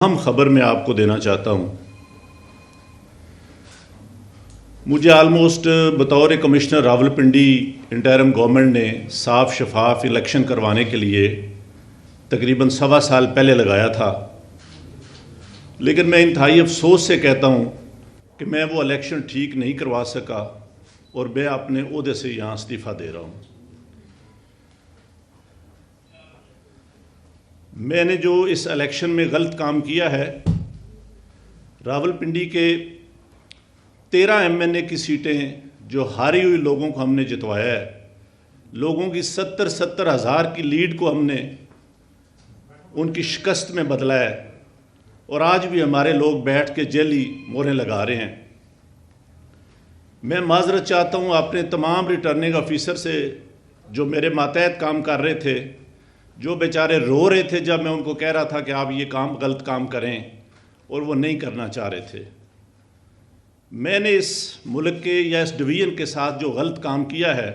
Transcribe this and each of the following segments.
अहम खबर मैं आपको देना चाहता हूँ। मुझे आलमोस्ट बतौर कमिश्नर रावलपिंडी इंटरिम गवर्नमेंट ने साफ शफाफ इलेक्शन करवाने के लिए तकरीबन 1.25 साल पहले लगाया था, लेकिन मैं इंतहाई अफसोस से कहता हूँ कि मैं वो इलेक्शन ठीक नहीं करवा सका और मैं अपने ओहदे से यहाँ इस्तीफ़ा दे रहा हूँ। मैंने जो इस इलेक्शन में गलत काम किया है, रावलपिंडी के 13 MNA की सीटें जो हारी हुई लोगों को हमने जितवाया है, लोगों की 70 हज़ार की लीड को हमने उनकी शिकस्त में बदला है और आज भी हमारे लोग बैठ के जेली मोहरें लगा रहे हैं। मैं माजरत चाहता हूँ अपने तमाम रिटर्निंग ऑफिसर से जो मेरे मातहत काम कर रहे थे, जो बेचारे रो रहे थे जब मैं उनको कह रहा था कि आप ये काम गलत काम करें और वो नहीं करना चाह रहे थे। मैंने इस मुल्क के या इस डिवीज़न के साथ जो गलत काम किया है,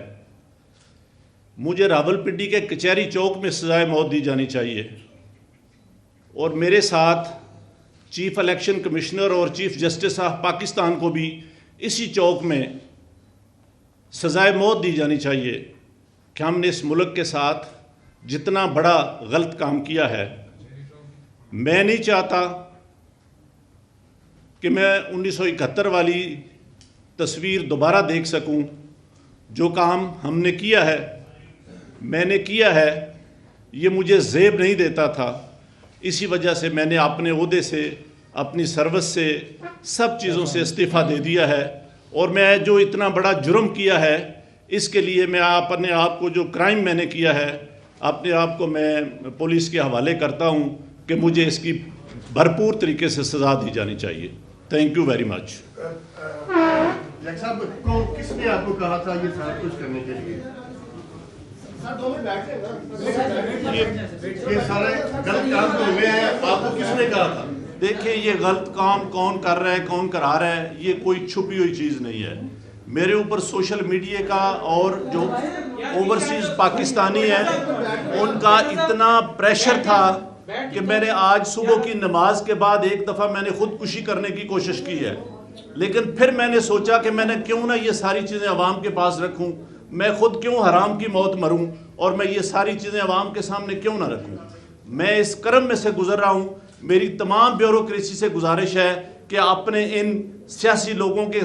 मुझे रावलपिंडी के कचहरी चौक में सज़ाए मौत दी जानी चाहिए और मेरे साथ चीफ इलेक्शन कमिश्नर और चीफ जस्टिस ऑफ पाकिस्तान को भी इसी चौक में सज़ाए मौत दी जानी चाहिए कि हमने इस मुल्क के साथ जितना बड़ा गलत काम किया है। मैं नहीं चाहता कि मैं 1971 वाली तस्वीर दोबारा देख सकूं। जो काम हमने किया है, मैंने किया है, ये मुझे ज़ेब नहीं देता था। इसी वजह से मैंने अपने ओहदे से, अपनी सर्विस से, सब चीज़ों से इस्तीफ़ा दे दिया है और मैं जो इतना बड़ा जुर्म किया है, इसके लिए मैं अपने आप को, जो क्राइम मैंने किया है, अपने आप को मैं पुलिस के हवाले करता हूं कि मुझे इसकी भरपूर तरीके से सज़ा दी जानी चाहिए। Thank you very much. साहब, किसने आपको कहा था ये सारा कुछ करने के लिए? ये सारे गलत काम तो हुए हैं, आपको किसने कहा था? देखिए, ये गलत काम कौन कर रहा है, कौन करा रहा है, ये कोई छुपी हुई चीज़ नहीं है। मेरे ऊपर सोशल मीडिया का और जो ओवरसीज़ पाकिस्तानी हैं उनका इतना प्रेशर था कि मैंने आज सुबह की नमाज के बाद एक दफ़ा मैंने ख़ुदकुशी करने की कोशिश की है, लेकिन फिर मैंने सोचा कि मैंने क्यों ना ये सारी चीज़ें अवाम के पास रखूं, मैं ख़ुद क्यों हराम की मौत मरूं और मैं ये सारी चीज़ें अवाम के सामने क्यों ना रखूं। मैं इस कर्म में से गुजर रहा हूं। मेरी तमाम ब्यूरोक्रेसी से गुजारिश है कि अपने इन सियासी लोगों के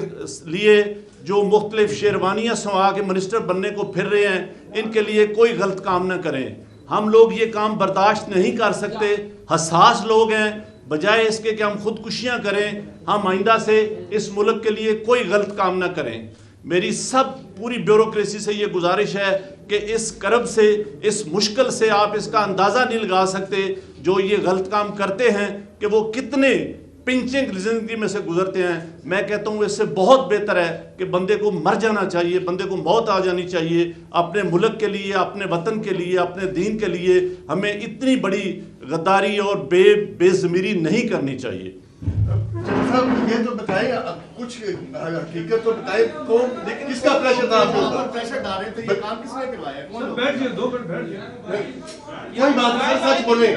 लिए जो मुख्तलिफ शेरवानियाँ संवा के मिनिस्टर बनने को फिर रहे हैं, इनके लिए कोई गलत काम न करें। हम लोग ये काम बर्दाश्त नहीं कर सकते, हसास लोग हैं। बजाय इसके कि हम खुदकुशियाँ करें, हम आइंदा से इस मुल्क के लिए कोई गलत काम न करें। मेरी सब पूरी ब्यूरोक्रेसी से ये गुजारिश है कि इस करब से, इस मुश्किल से आप इसका अंदाज़ा नहीं लगा सकते जो ये गलत काम करते हैं कि वो कितने पिंचिंग ज़िंदगी में से गुजरते हैं। मैं कहता हूँ इससे बहुत बेहतर है कि बंदे को मर जाना चाहिए, बंदे को मौत आ जानी चाहिए। अपने मुल्क के लिए, अपने वतन के लिए, अपने दीन के लिए हमें इतनी बड़ी गद्दारी और बेज़मीरी नहीं करनी चाहिए। साहब, ये तो बताएं, कुछ हकीकत तो बताएं, कौन किसका प्रेशर था आपके ऊपर? प्रेशर डाल रहे थे, ये काम किसने करवाया? कौन? बैठ जाइए, 2 मिनट बैठ जाइए। कोई बात नहीं, सच बोले,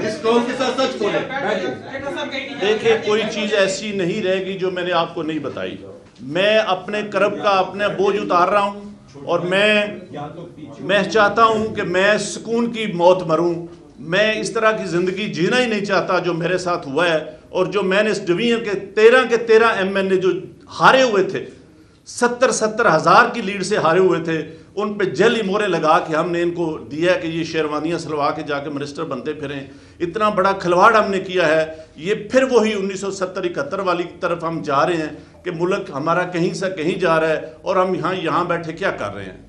इस कौम के साथ सच बोले। देखिए, कोई चीज़ ऐसी नहीं रहेगी जो मैंने आपको नहीं बताई। मैं अपने कर्ब का अपने बोझ उतार रहा हूँ और मैं चाहता हूँ कि मैं सुकून की मौत मरूँ। मैं इस तरह की ज़िंदगी जीना ही नहीं चाहता जो मेरे साथ हुआ है और जो मैंने इस डिवीज़न के 13 MNA जो हारे हुए थे, 70 हज़ार की लीड से हारे हुए थे, उन पे जेली मोहरें लगा के हमने इनको दिया कि ये शेरवानियाँ सलवा के जाके मिनिस्टर बनते फिरें। इतना बड़ा खिलवाड़ हमने किया है। ये फिर वही 1970-71 वाली तरफ हम जा रहे हैं कि मुल्क हमारा कहीं से कहीं जा रहा है और हम यहाँ बैठे क्या कर रहे हैं।